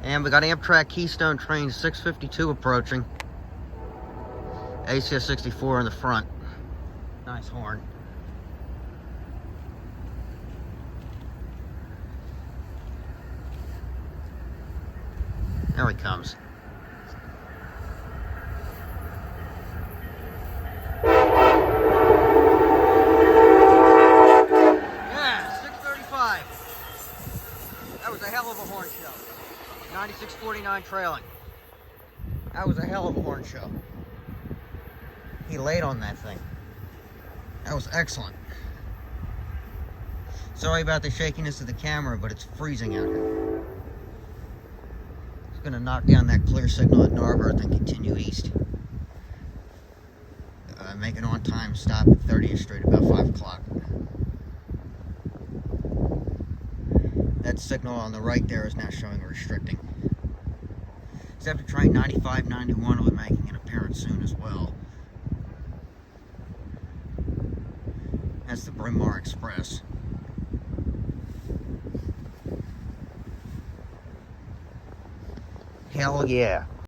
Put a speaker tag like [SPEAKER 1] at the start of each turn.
[SPEAKER 1] And we got Amtrak Keystone train 652 approaching. ACS 64 in the front. Nice horn. There he comes. Yeah, 6:35. That was a hell of a horn show. 9649 trailing. That was a hell of a horn show. He laid on that thing. That was excellent. Sorry about the shakiness of the camera, but it's freezing out here. It's going to knock down that clear signal at Narberth and continue east. Make an on-time stop at 30th Street about 5 o'clock. That signal on the right there is now showing restricting. Except train 9591 will be making an appearance soon as well. That's the Bryn Mawr Express. Hell yeah.